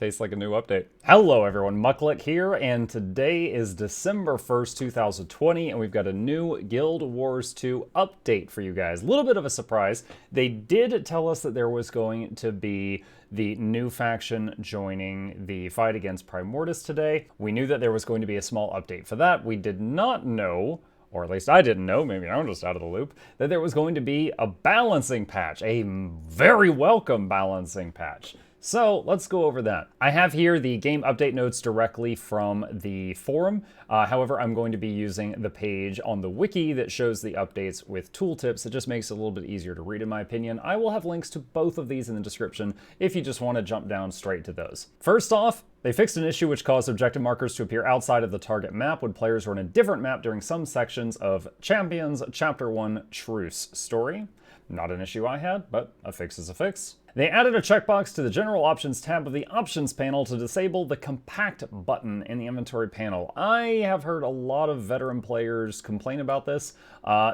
Tastes like a new update. Hello everyone, Mucklick here, and today is December 1st, 2020, and we've got a new Guild Wars 2 update for you guys. A little bit of a surprise. They did tell us that there was going to be the new faction joining the fight against Primordius today. We knew that there was going to be a small update for that. We did not know, or at least I didn't know, maybe I'm just out of the loop, that there was going to be a balancing patch, a very welcome balancing patch. So let's go over that. I have here the game update notes directly from the forum. However, I'm going to be using the page on the wiki that shows the updates with tooltips. It just makes it a little bit easier to read in my opinion. I will have links to both of these in the description if you just want to jump down straight to those. First off, they fixed an issue which caused objective markers to appear outside of the target map when players were in a different map during some sections of Champions Chapter 1 Truce story. Not an issue I had, but a fix is a fix. They added a checkbox to the General Options tab of the Options panel to disable the Compact button in the inventory panel. I have heard a lot of veteran players complain about this.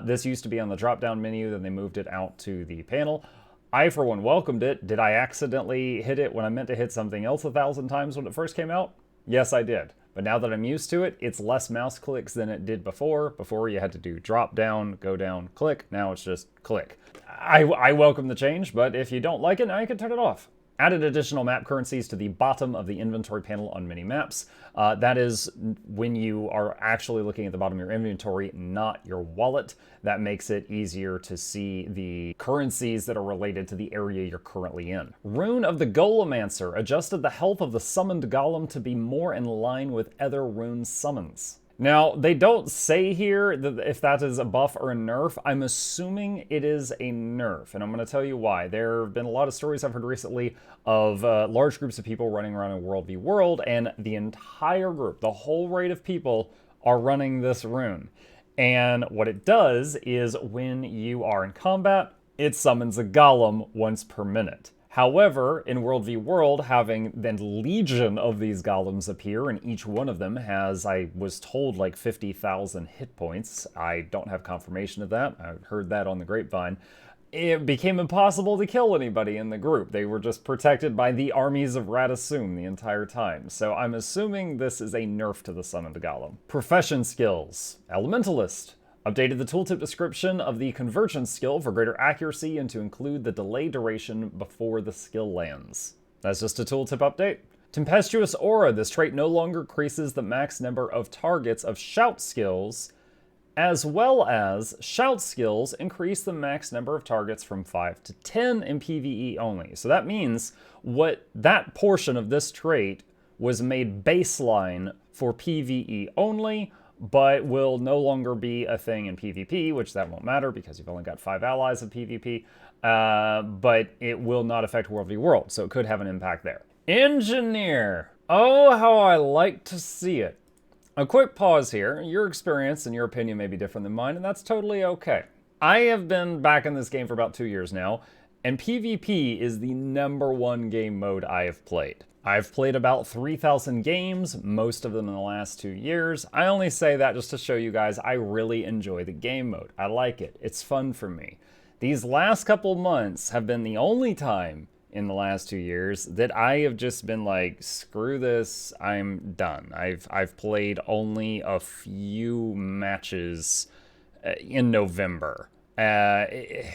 This used to be on the drop-down menu, then they moved it out to the panel. I, for one, welcomed it. Did I accidentally hit it when I meant to hit something else 1,000 times when it first came out? Yes, I did. But now that I'm used to it, it's less mouse clicks than it did before. Before you had to do drop down, go down, click. Now it's just click. I welcome the change, but if you don't like it, now you can turn it off. Added additional map currencies to the bottom of the inventory panel on many maps. That is when you are actually looking at the bottom of your inventory, not your wallet. That makes it easier to see the currencies that are related to the area you're currently in. Rune of the Golemancer adjusted the health of the summoned golem to be more in line with other rune summons. Now, they don't say here if that is a buff or a nerf. I'm assuming it is a nerf, and I'm going to tell you why. There have been a lot of stories I've heard recently of large groups of people running around in World v. World, and the entire group, the whole rate of people, are running this rune. And what it does is when you are in combat, it summons a golem once per minute. However, in World v. World, having then legion of these golems appear, and each one of them has, I was told, like 50,000 hit points. I don't have confirmation of that. I heard that on the grapevine. It became impossible to kill anybody in the group. They were just protected by the armies of Radasum the entire time. So I'm assuming this is a nerf to the summoned golem. Profession skills. Elementalist. Updated the tooltip description of the convergence skill for greater accuracy and to include the delay duration before the skill lands. That's just a tooltip update. Tempestuous Aura. This trait no longer increases the max number of targets of shout skills, as well as shout skills increase the max number of targets from 5 to 10 in PvE only. So that means that portion of this trait was made baseline for PvE only, but will no longer be a thing in PvP, which that won't matter because you've only got 5 allies in PvP, but it will not affect World v. World, so it could have an impact there. Engineer. Oh, how I like to see it. A quick pause here. Your experience and your opinion may be different than mine, and that's totally okay. I have been back in this game for about 2 years now, and PvP is the #1 game mode I have played. I've played about 3,000 games, most of them in the last 2 years. I only say that just to show you guys I really enjoy the game mode. I like it. It's fun for me. These last couple months have been the only time in the last 2 years that I have just been like, screw this, I'm done. I've played only a few matches in November. And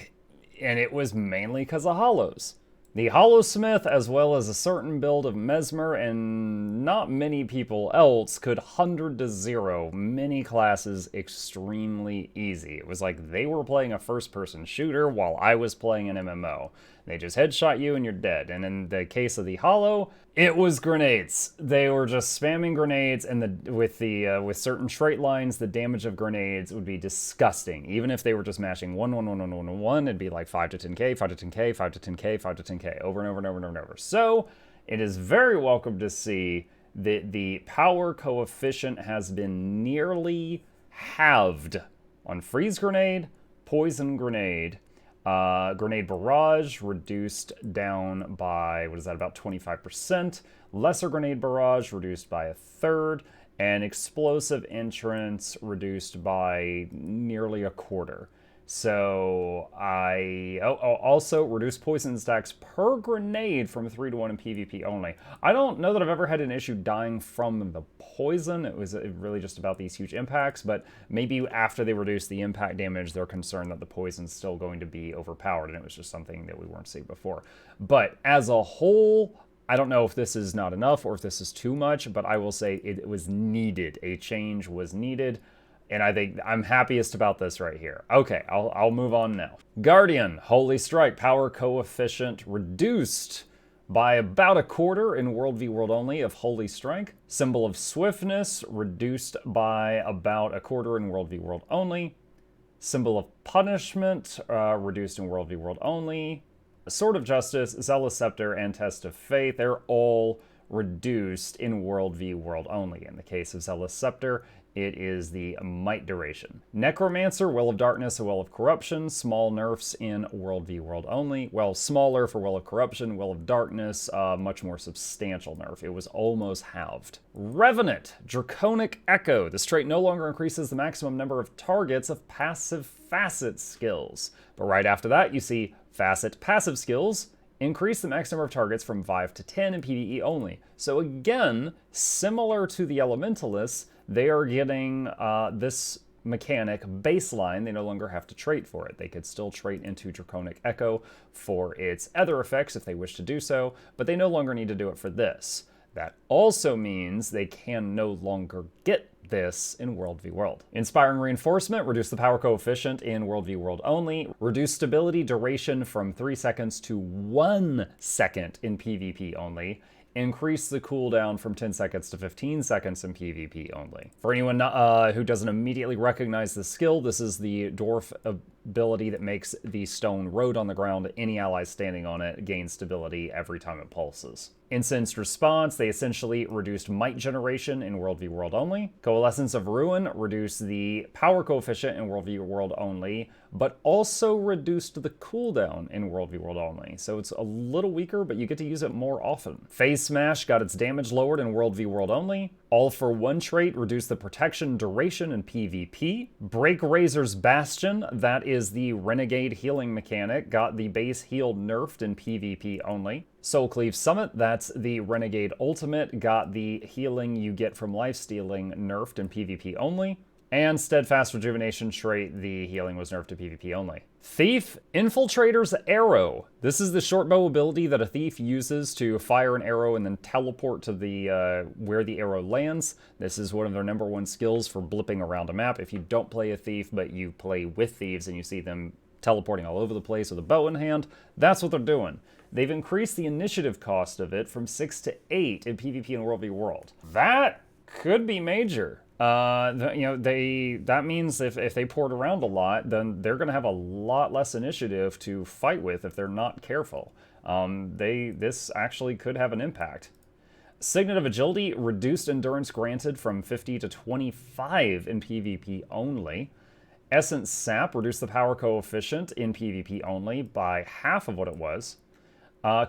it was mainly because of Hollows. The Hollowsmith, as well as a certain build of Mesmer, and not many people else, could 100 to 0 many classes extremely easy. It was like they were playing a first-person shooter while I was playing an MMO. They just headshot you and you're dead. And in the case of the Hollow, it was grenades. They were just spamming grenades, and with certain trait lines, the damage of grenades would be disgusting. Even if they were just mashing 1, 1, 1, 1, 1, 1, it'd be like 5 to 10k, 5 to 10k, 5 to 10k, 5 to 10k, over and over and over and over and over. So it is very welcome to see that the power coefficient has been nearly halved on freeze grenade, poison grenade. Grenade barrage reduced down by, about 25%. Lesser grenade barrage reduced by 1/3. And explosive entrance reduced by nearly 1/4. So also reduce poison stacks per grenade from 3 to 1 in PvP only. I don't know that I've ever had an issue dying from the poison. It was really just about these huge impacts, but maybe after they reduce the impact damage, they're concerned that the poison's still going to be overpowered, and it was just something that we weren't seeing before. But as a whole, I don't know if this is not enough or if this is too much, but I will say it was needed. A change was needed. And I think I'm happiest about this right here. Okay, I'll move on now. Guardian, Holy Strike, power coefficient reduced by about a quarter in World v World only of Holy Strike. Symbol of Swiftness reduced by about a quarter in World v World only. Symbol of Punishment reduced in World v World only. Sword of Justice, Zealous Scepter, and Test of Faith, they're all reduced in World v World only. In the case of Zealous Scepter, it is the Might duration. Necromancer, Will of Darkness, a Will of Corruption, small nerfs in World v World only. Well, smaller for Will of Corruption, Will of Darkness, much more substantial nerf. It was almost halved. Revenant, Draconic Echo. This trait no longer increases the maximum number of targets of passive facet skills. But right after that, you see facet passive skills increase the max number of targets from 5 to 10 in PvE only. So again, similar to the Elementalists, they are getting this mechanic baseline. They no longer have to trait for it. They could still trait into Draconic Echo for its other effects if they wish to do so, but they no longer need to do it for this. That also means they can no longer get this in World v World. Inspiring Reinforcement, reduce the power coefficient in World v World only. Reduce stability duration from 3 seconds to 1 second in PvP only. Increase the cooldown from 10 seconds to 15 seconds in PvP only. For anyone who doesn't immediately recognize the skill, this is the dwarf ability that makes the stone road on the ground. Any ally standing on it gains stability every time it pulses. Incensed Response, they essentially reduced might generation in World v World only. Coalescence of Ruin reduced the power coefficient in World v World only, but also reduced the cooldown in World v World only. So it's a little weaker, but you get to use it more often. Phase Smash got its damage lowered in World v World only. All for One trait reduced the protection duration in PvP. Break Razor's Bastion, that is the Renegade healing mechanic, got the base heal nerfed in PvP only. Soul Cleave Summit, that's the Renegade ultimate, got the healing you get from lifestealing nerfed in PvP only. And Steadfast Rejuvenation trait, the healing was nerfed to PvP only. Thief, Infiltrator's Arrow. This is the short bow ability that a thief uses to fire an arrow and then teleport to the where the arrow lands. This is one of their #1 skills for blipping around a map. If you don't play a thief, but you play with thieves and you see them teleporting all over the place with a bow in hand, that's what they're doing. They've increased the initiative cost of it from 6 to 8 in PvP and World v World. That could be major. That means if they port around a lot, then they're going to have a lot less initiative to fight with if they're not careful. This actually could have an impact. Signet of Agility, reduced endurance granted from 50 to 25 in PvP only. Essence Sap, reduced the power coefficient in PvP only by half of what it was.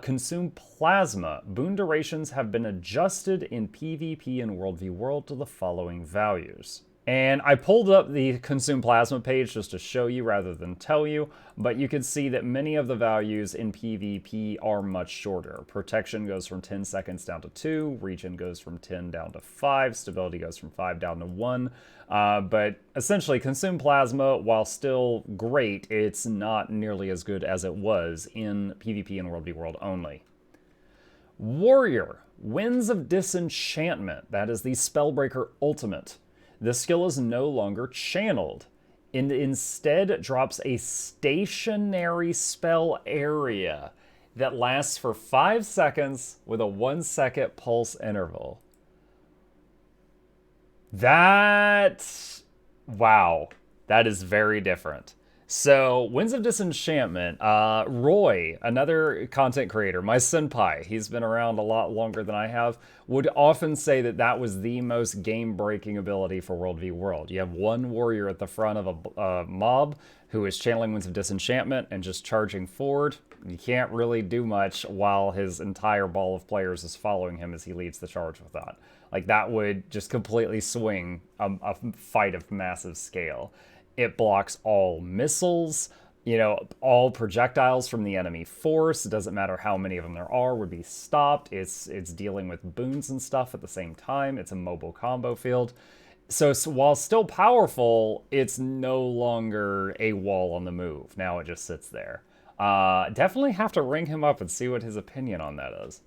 Consume Plasma. Boon durations have been adjusted in PvP and World v World to the following values. And I pulled up the Consume Plasma page just to show you rather than tell you, but you can see that many of the values in PvP are much shorter. Protection goes from 10 seconds down to 2, Regen goes from 10 down to 5, Stability goes from 5 down to 1. But essentially, Consume Plasma, while still great, it's not nearly as good as it was in PvP and World v World only. Warrior, Winds of Disenchantment. That is the Spellbreaker ultimate. This skill is no longer channeled. It instead drops a stationary spell area that lasts for 5 seconds with a 1-second pulse interval. Wow, that is very different. So, Winds of Disenchantment, Roy, another content creator, my senpai, he's been around a lot longer than I have, would often say that that was the most game-breaking ability for World v World. You have one warrior at the front of a mob who is channeling Winds of Disenchantment and just charging forward. You can't really do much while his entire ball of players is following him as he leads the charge with that. Like, that would just completely swing a fight of massive scale. It blocks all missiles. You know, all projectiles from the enemy force, it doesn't matter how many of them there are, would be stopped. It's dealing with boons and stuff at the same time. It's a mobile combo field. So while still powerful, it's no longer a wall on the move. Now it just sits there. Definitely have to ring him up and see what his opinion on that is.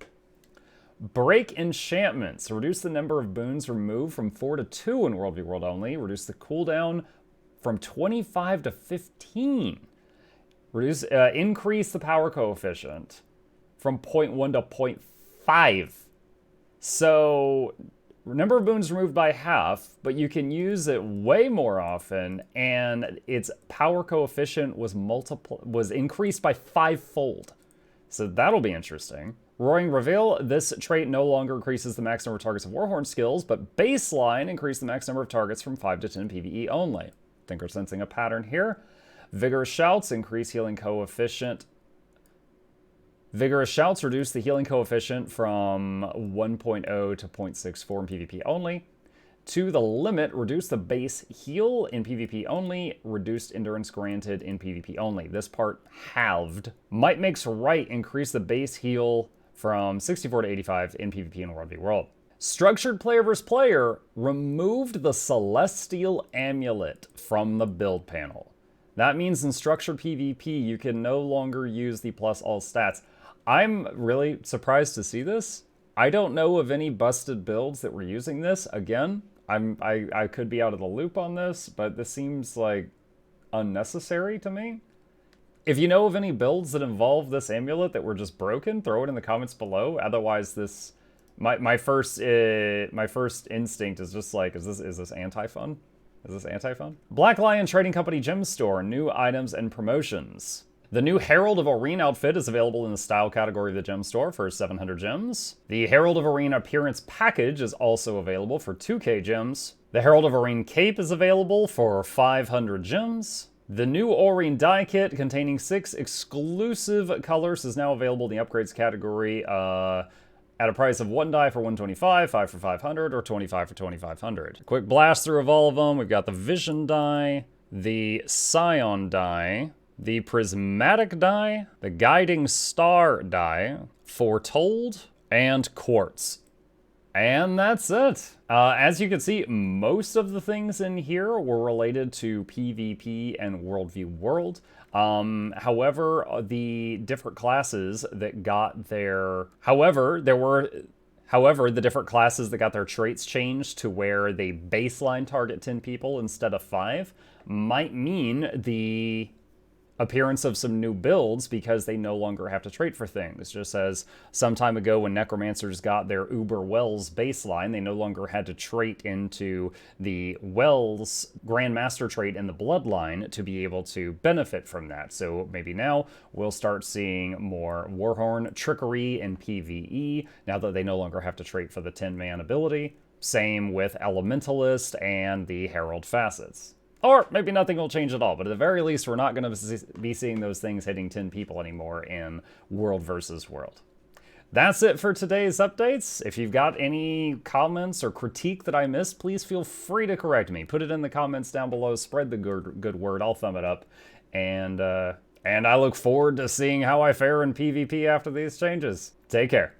Break enchantments. Reduce the number of boons removed from 4 to 2 in World v World only. Reduce the cooldown from 25 to 15. Increase the power coefficient from 0.1 to 0.5. So, number of boons removed by half, but you can use it way more often, and its power coefficient was increased by 5-fold. So that'll be interesting. Roaring Reveal, this trait no longer increases the max number of targets of Warhorn skills, but baseline increase the max number of targets from 5 to 10 PvE only. Think we're sensing a pattern here. Vigorous Shouts, increase healing coefficient. Vigorous Shouts reduce the healing coefficient from 1.0 to 0.64 in PvP only. To the limit, reduce the base heal in PvP only. Reduced endurance granted in PvP only. This part halved. Might Makes Right, increase the base heal from 64 to 85 in PvP and World v World. Structured player versus player removed the Celestial Amulet from the build panel. That means in structured PvP, you can no longer use the plus all stats. I'm really surprised to see this. I don't know of any busted builds that were using this. Again, I could be out of the loop on this, but this seems like unnecessary to me. If you know of any builds that involve this amulet that were just broken, throw it in the comments below. Otherwise, this my first instinct is just like, is this anti-fun? Is this anti-fun? Black Lion Trading Company Gem Store, new items and promotions. The new Herald of Arene outfit is available in the style category of the gem store for 700 gems. The Herald of Arene appearance package is also available for 2k gems. The Herald of Arene cape is available for 500 gems. The new Aurene die kit containing 6 exclusive colors is now available in the upgrades category at a price of 1 die for 125, 5 for 500, or 25 for 2500. Quick blast through of all of them. We've got the Vision die, the Scion die, the Prismatic die, the Guiding Star die, Foretold, and Quartz. And that's it. As you can see, most of the things in here were related to PvP and World v World. However, the different classes that got their... However, the different classes that got their traits changed to where they baseline target 10 people instead of 5 might mean the appearance of some new builds because they no longer have to trait for things. Just as some time ago when Necromancers got their Uber Wells baseline, they no longer had to trait into the Wells Grandmaster trait in the Bloodline to be able to benefit from that. So maybe now we'll start seeing more Warhorn trickery in PvE now that they no longer have to trait for the 10-man ability. Same with Elementalist and the Herald Facets. Or maybe nothing will change at all, but at the very least, we're not going to be seeing those things hitting 10 people anymore in World versus World. That's it for today's updates. If you've got any comments or critique that I missed, please feel free to correct me. Put it in the comments down below. Spread the good word. I'll thumb it up. And I look forward to seeing how I fare in PvP after these changes. Take care.